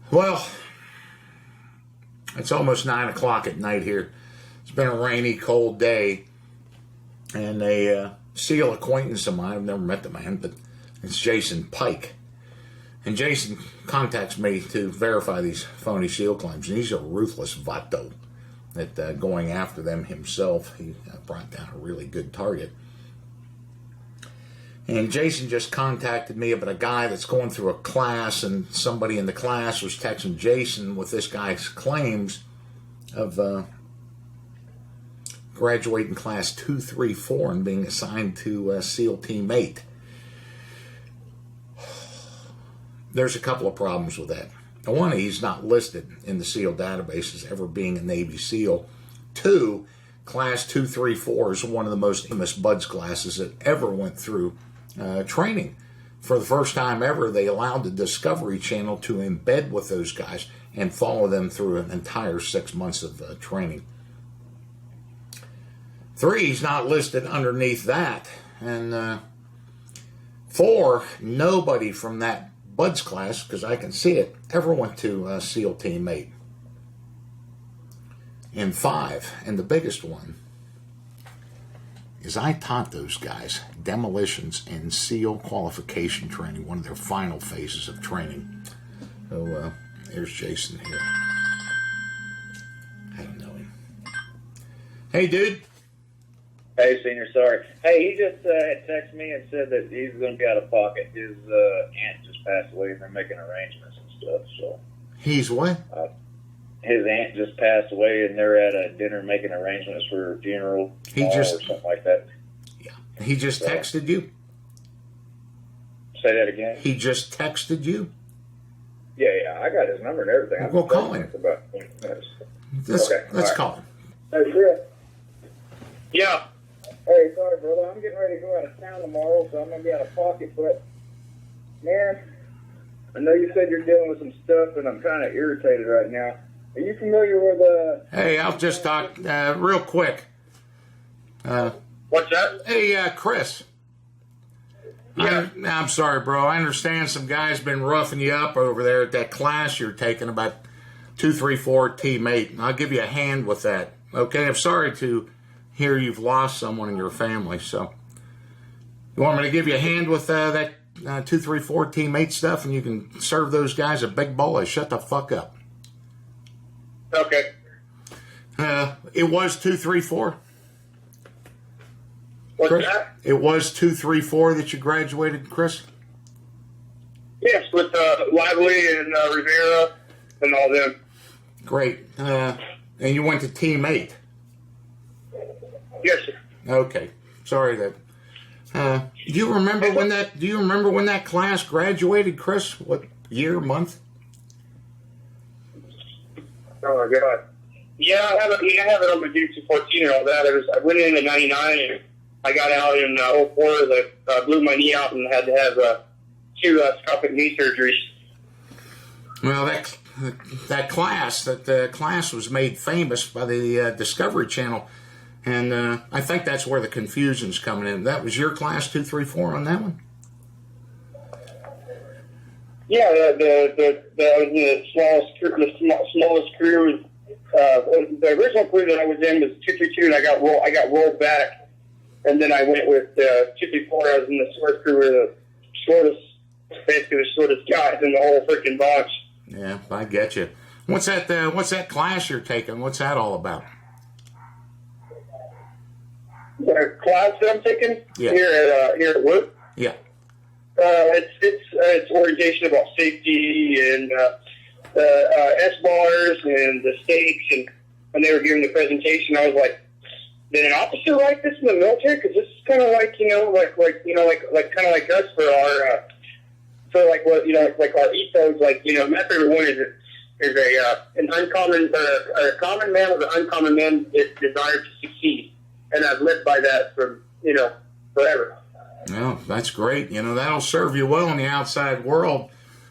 Well, it's almost 9 o'clock at night here. It's been a rainy, cold day. And a SEAL acquaintance of mine, I've never met the man, but it's Jason Pike. And Jason contacts me to verify these phony SEAL claims. And he's a ruthless vato at going after them himself. He brought down a really good target. And Jason just contacted me about a guy that's going through a class, and somebody in the class was texting Jason with this guy's claims of graduating class 234 and being assigned to SEAL Team 8. There's a couple of problems with that. One, he's not listed in the SEAL database as ever being a Navy SEAL. Two, class 234 is one of the most famous BUDS classes that ever went through training. For the first time ever, they allowed the Discovery Channel to embed with those guys and follow them through an entire 6 months of training. Three, he's not listed underneath that. And four, nobody from that BUDS class, because I can see it, ever went to SEAL Team 8. And five, and the biggest one, is I taught those guys demolitions and SEAL qualification training, one of their final phases of training. So here's Jason here. I don't know him. Hey, dude. Hey, Senior, sorry. Hey, he just had texted me and said that he's going to be out of pocket. His aunt just passed away, and they're making arrangements and stuff. So he's what? His aunt just passed away, and they're at a dinner making arrangements for her funeral or something like that. Yeah. He just texted you? Say that again? He just texted you? Yeah, I got his number and everything. We'll call him. About 20 minutes. Let's call him. Hey, Chris. Yeah. Hey, sorry, brother. I'm getting ready to go out of town tomorrow, so I'm going to be out of pocket. But, man, I know you said you're dealing with some stuff, and I'm kind of irritated right now. Are you familiar with... Hey, I'll just talk real quick. What's that? Hey, Chris. Yeah. I'm sorry, bro. I understand some guys been roughing you up over there at that class you're taking about 234 Team 8. And I'll give you a hand with that. Okay? I'm sorry to hear you've lost someone in your family. So, you want me to give you a hand with that 234 Team 8 stuff, and you can serve those guys a big bowl of shut the fuck up. Okay. It was 234. What's Chris, that? it was 234 that you graduated, Chris? Yes, with Lively and Rivera and all them. Great. And you went to Team 8. Yes, sir. Okay. Sorry that. Do you remember when that class graduated, Chris? What year, month? Oh, my God. Yeah, I have it on my D214 and all that. I went in 99, and I got out in 04. I blew my knee out and had to have 2 scopic knee surgeries. Well, that class was made famous by the Discovery Channel, and I think that's where the confusion's coming in. That was your class 234 on that one? Yeah, the smallest crew. The original crew that I was in was 232, and I got rolled back, and then I went with 234. I was in the short crew, where basically the shortest guys in the whole freaking box. Yeah, I get you. What's that class you're taking? What's that all about? The class that I'm taking here at work. Yeah. It's orientation about safety and S-bars and the stakes, and when they were giving the presentation, I was like, "Did an officer write this in the military? Because this is kind of like kind of like us for our like our ethos. Like my favorite one is an uncommon a common man with an uncommon man desire to succeed, and I've lived by that for forever." Well, that's great. That'll serve you well in the outside world,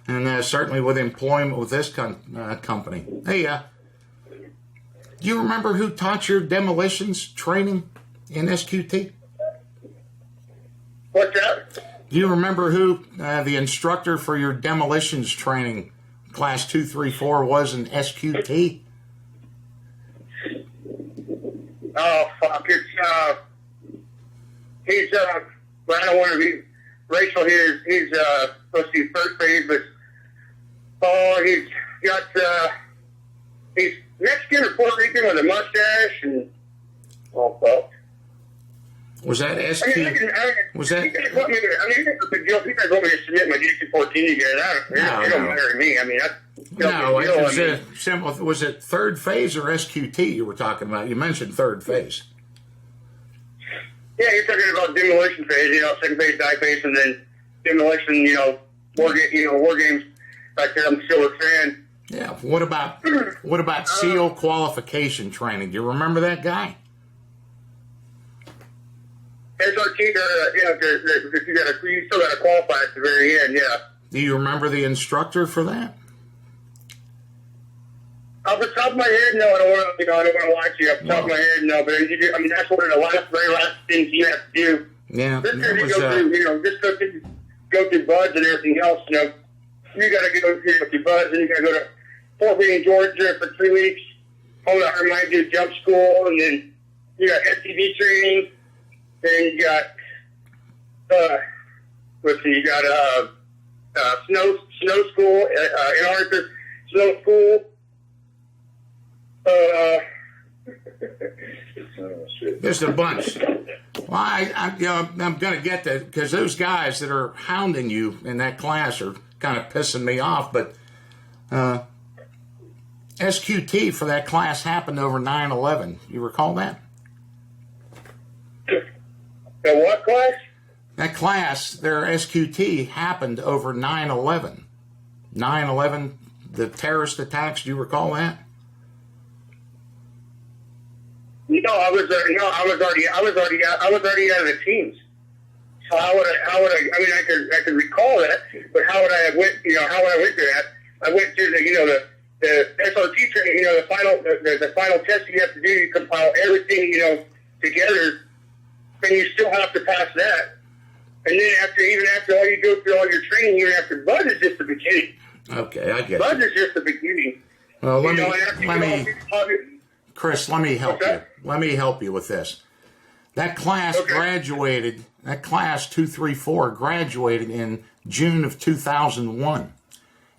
and certainly with employment with this company. Hey, do you remember who taught your demolitions training in SQT? What's that? Do you remember who the instructor for your demolitions training Class 234 was in SQT? Oh, fuck. He's, well, I don't want to be racial here. He's, supposed to be first phase, but, he's got, he's Mexican or Puerto Rican with a mustache and, oh, fuck. Was that SQ? Was that? You guys want me to submit my DC-14 again. It don't matter to me. I mean, was it third phase or SQT you were talking about? You mentioned third phase. Yeah, you're talking about demolition phase, second phase, die phase, and then demolition, war games. Back there, I'm still a fan. Yeah. What about SEAL qualification training? Do you remember that guy? SRT, you still got to qualify at the very end, yeah. Do you remember the instructor for that? Off the top of my head, no. I don't want to lie to you. Off the top of my head, no. But that's one of the very last things you have to do. Yeah. Just to go through buds and everything else, you got to go through buds, and you got to go to Fort Wayne, Georgia for 3 weeks. I might do jump school, and then you got STV training. Then you got, snow school, Antarctica snow school. There's a bunch. Well, I'm going to get that because those guys that are hounding you in that class are kind of pissing me off. But SQT for that class happened over 9/11. You recall that? The what class? That class, their SQT, happened over 9/11. 9/11, the terrorist attacks. Do you recall that? No, I was already out of the teams. So how would I? I mean, I could recall that, but how would I have went? How would I went to that? I went to the SRT training. The final test you have to do. You compile everything together. And you still have to pass that. And then after all you go through all your training, even after Buzz is just the beginning. Okay, I get Buzz is just the beginning. Well, Chris, let me help you. Let me help you with this. That class graduated, that class 234 graduated in June of 2001.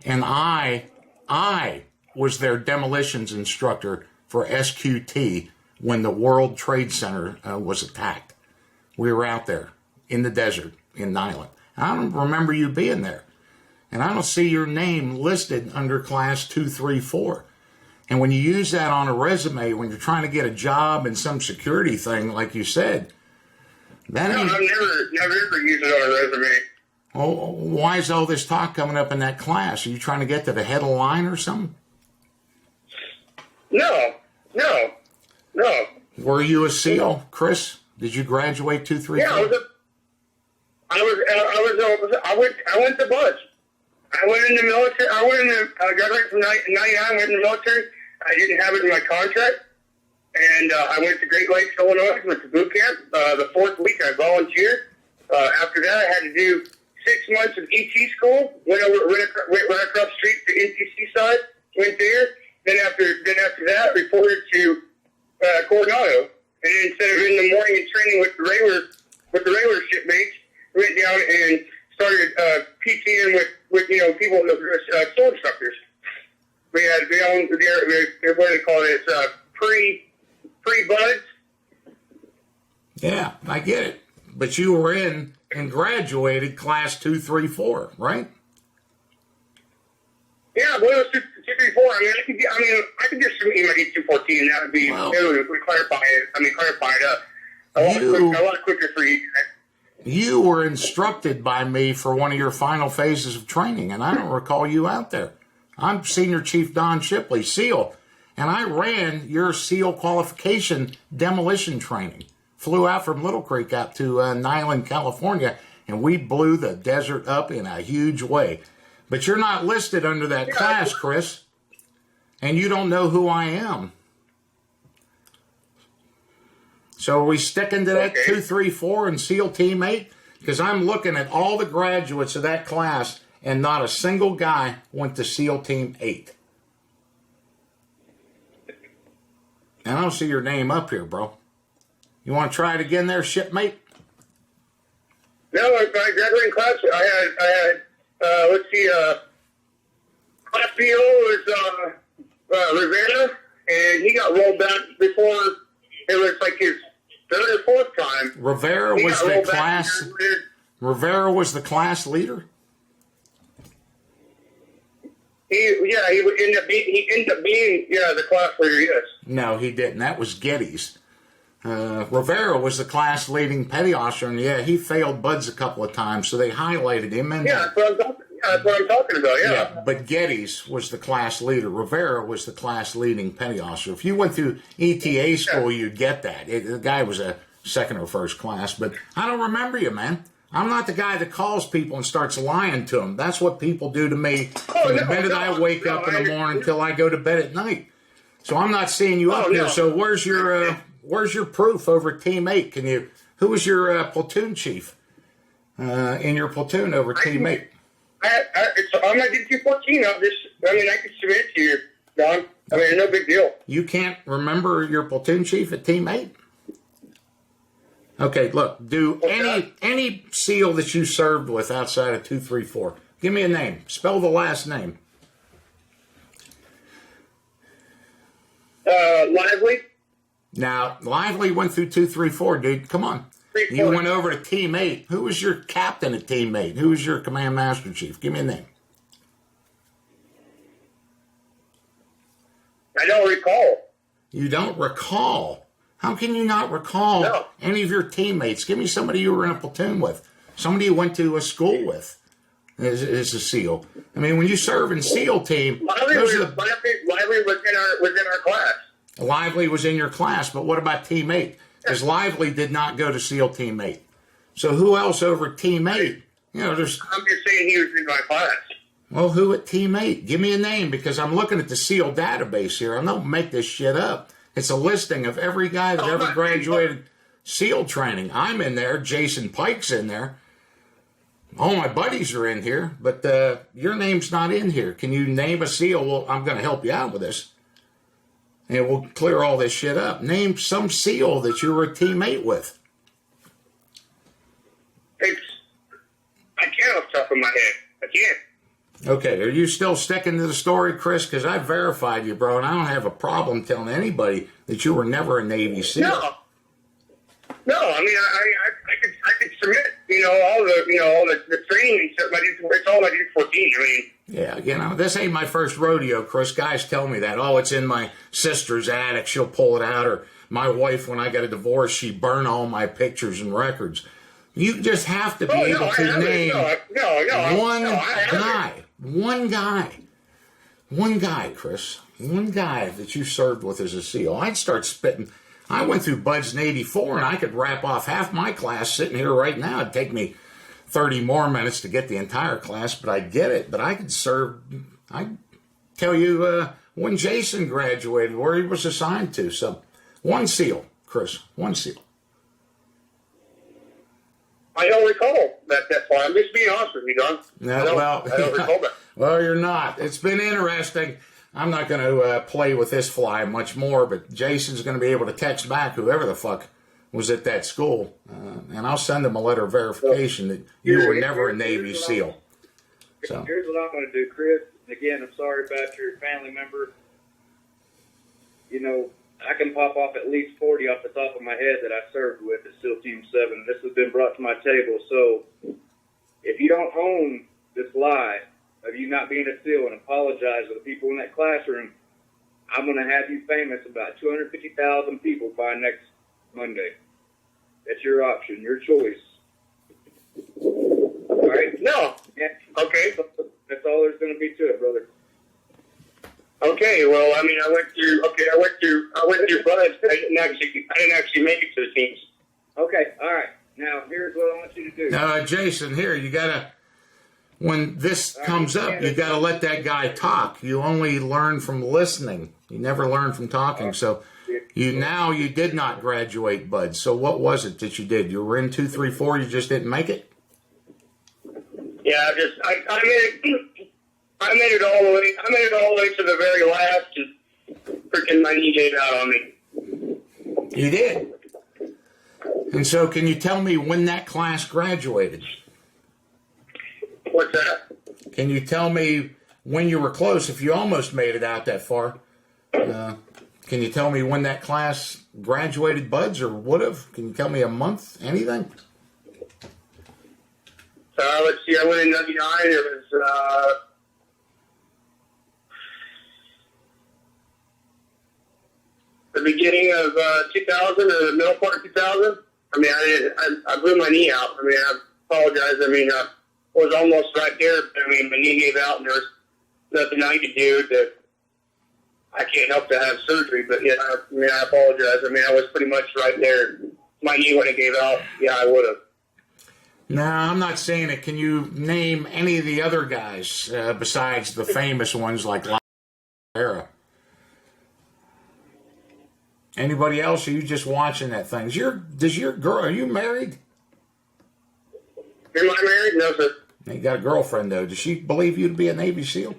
And I was their demolitions instructor for SQT when the World Trade Center was attacked. We were out there in the desert in Nyland. I don't remember you being there. And I don't see your name listed under class 234. And when you use that on a resume, when you're trying to get a job in some security thing, like you said, that ain't... I've never used it on a resume. Oh, why is all this talk coming up in that class? Are you trying to get to the head of the line or something? No. Were you a SEAL, Chris? Did you graduate 234? Yeah, I went to Buzz. I went in the military. I graduated from 99, went in the military. I didn't have it in my contract. And I went to Great Lakes, Illinois, went to boot camp. The 4th week, I volunteered. After that, I had to do 6 months of ET school. Went right across the street to NTC side. Went there. Then after that, reported to Coronado. And then instead of in the morning and training with the regular shipmates, went down and started PTing with people, store instructors. We had what do they call it? It's pre-buds. Yeah, I get it. But you were in and graduated class 234, right? Yeah, well, it was 234. I could just submit my D214, and that would be, it would clarify it up a lot quicker for you. You were instructed by me for one of your final phases of training, and I don't recall you out there. I'm Senior Chief Don Shipley, SEAL, and I ran your SEAL qualification demolition training. Flew out from Little Creek out to Nyland, California, and we blew the desert up in a huge way. But you're not listed under that class, Chris, and you don't know who I am. So are we sticking to that 234 and SEAL teammate? Because I'm looking at all the graduates of that class, and not a single guy went to SEAL Team 8. And I don't see your name up here, bro. You want to try it again there, shipmate? No, I graduated class. I had let's see, class PO was Rivera, and he got rolled back before it was like his third or fourth time. Rivera was the class. Rivera was the class leader. He ended up being the class leader. Yes. No, he didn't. That was Geddes. Rivera was the class leading petty officer, and yeah, he failed Buds a couple of times, so they highlighted him. And yeah, that's what I'm talking about. Yeah. But Geddes was the class leader. Rivera was the class leading petty officer. If you went through ETA school, you'd get that. The guy was a second or first class, but I don't remember you, man. I'm not the guy that calls people and starts lying to them. That's what people do to me from the minute I wake up in the morning until I go to bed at night. So I'm not seeing you up here. So where's your proof over at Team 8? Who was your platoon chief in your platoon over Team 8? I'm not getting 214. I can submit it to you, Don. No big deal. You can't remember your platoon chief at Team 8? Okay, look, do any SEAL that you served with outside of 234. Give me a name. Spell the last name. Lively. Now, Lively went through 234, dude. Come on. You went over to Team 8. Who was your captain at Team 8? Who was your command master chief? Give me a name. I don't recall. You don't recall? How can you not recall any of your teammates? Give me somebody you were in a platoon with. Somebody you went to a school with as a SEAL. I mean, when you serve in SEAL team... Lively was in our class. Lively was in your class, but what about Team 8? Because Lively did not go to SEAL Team 8. So who else over Team 8? I'm just saying he was in my class. Well, who at Team 8? Give me a name, because I'm looking at the SEAL database here. I don't make this shit up. It's a listing of every guy that ever graduated SEAL training. I'm in there. Jason Pike's in there. All my buddies are in here, but your name's not in here. Can you name a SEAL? Well, I'm going to help you out with this. And we'll clear all this shit up. Name some SEAL that you were a teammate with. I can't off the top of my head. I can't. Okay, are you still sticking to the story, Chris? Because I verified you, bro, and I don't have a problem telling anybody that you were never a Navy SEAL. No. I mean, I could submit, all the training and stuff. It's all I did 14. I mean. Yeah, this ain't my first rodeo, Chris. Guys tell me that. Oh, it's in my sister's attic. She'll pull it out. Or my wife, when I got a divorce, she burned all my pictures and records. You just have to be able to name one guy, Chris. One guy that you served with as a SEAL. I'd start spitting. I went through Buds in 84, and I could wrap off half my class sitting here right now. It'd take me 30 more minutes to get the entire class, but I'd get it. But I could serve. I'd tell you when Jason graduated, where he was assigned to. So, one SEAL, Chris. One SEAL. I don't recall that. That's why I'm just being honest with you, Don. No, I don't recall that. Well, you're not. It's been interesting. I'm not going to play with this fly much more, but Jason's going to be able to text back whoever the fuck was at that school, and I'll send him a letter of verification that you were never a Navy SEAL. So here's what I'm going to do, Chris. Again, I'm sorry about your family member. I can pop off at least 40 off the top of my head that I served with at SEAL Team 7. This has been brought to my table. So if you don't own this lie of you not being a SEAL and apologize to the people in that classroom, I'm going to have you famous about 250,000 people by next Monday. That's your option, your choice. All right? No. Yeah. Okay. That's all there's going to be to it, brother. Okay, well, I mean, I went through Buds. I didn't actually make it to the teams. Okay, all right. Now, here's what I want you to do. Jason, here, you got to, when this comes up, you got to let that guy talk. You only learn from listening. You never learn from talking. So you did not graduate, Bud. So what was it that you did? You were in 234, you just didn't make it? Yeah, I made it all the way. I made it all the way to the very last, and freaking my knee gave out on me. You did. And so, can you tell me when that class graduated? What's that? Can you tell me when you were close? If you almost made it out that far, can you tell me when that class graduated, buds, or would have? Can you tell me a month? Anything? Let's see. I went in '99. It was the beginning of 2000 or the middle part of 2000. I mean, I blew my knee out. I mean, I apologize. I mean, I was almost right there. I mean, my knee gave out, and there was nothing I could do. I can't help to have surgery, but yeah, I mean, I apologize. I mean, I was pretty much right there. My knee, when it gave out, yeah, I would have. No, I'm not saying it. Can you name any of the other guys besides the famous ones like Lara? Anybody else? Or are you just watching that thing? Does your girl? Are you married? Am I married? No, sir. You got a girlfriend though. Does she believe you to be a Navy SEAL?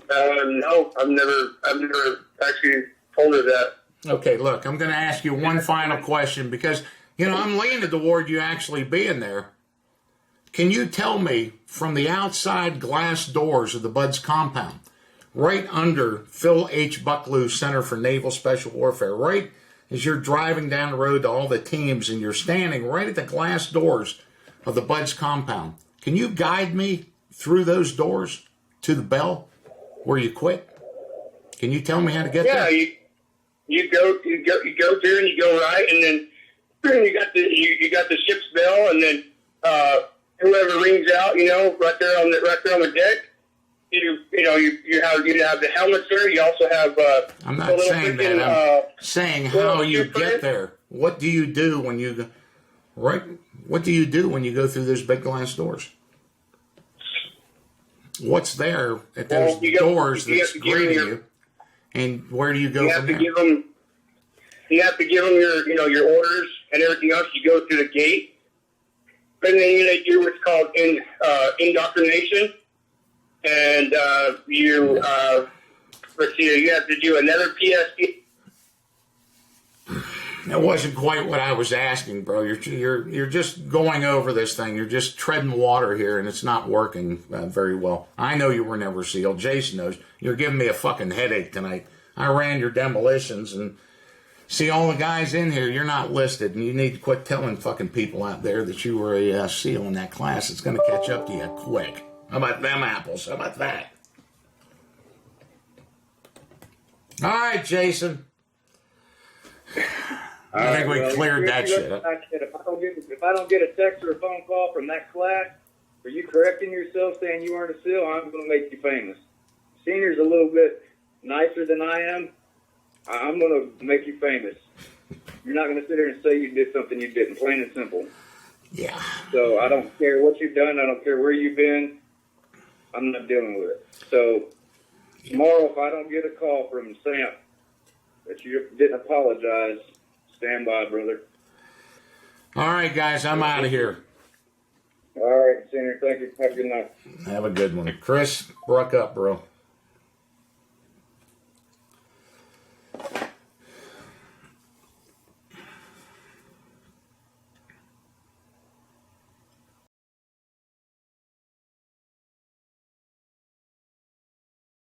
No, I've never actually told her that. Okay, look, I'm going to ask you one final question because, I'm leaning toward you actually being there. Can you tell me from the outside glass doors of the Buds compound, right under Phil H. Bucklew Center for Naval Special Warfare, right as you're driving down the road to all the teams and you're standing right at the glass doors of the Buds compound, can you guide me through those doors to the bell where you quit? Can you tell me how to get there? Yeah, you go through and you go right, and then you got the ship's bell, and then whoever rings out, right there on the deck. You have the helmet there. You also have. I'm not saying that. I'm saying how you get there. What do you do when you right? What do you do when you go through those big glass doors? What's there at those doors that's greeting you? And where do you go from there? You have to give them your orders and everything else. You go through the gate, and then they do what's called indoctrination, and you have to do another PSD. That wasn't quite what I was asking, bro. You're just going over this thing. You're just treading water here, and it's not working very well. I know you were never SEAL. Jason knows. You're giving me a fucking headache tonight. I ran your demolitions, and see all the guys in here. You're not listed, and you need to quit telling fucking people out there that you were a SEAL in that class. It's going to catch up to you quick. How about them apples? How about that? All right, Jason. I think we cleared that shit up. If I don't get a text or a phone call from that class, for you correcting yourself saying you weren't a SEAL, I'm going to make you famous. Senior's a little bit nicer than I am. I'm going to make you famous. You're not going to sit here and say you did something you didn't, plain and simple. Yeah. So I don't care what you've done. I don't care where you've been. I'm not dealing with it. So tomorrow, if I don't get a call from Sam that you didn't apologize, stand by, brother. All right, guys, I'm out of here. All right, Senior. Thank you. Have a good night. Have a good one. Chris, bruck up, bro.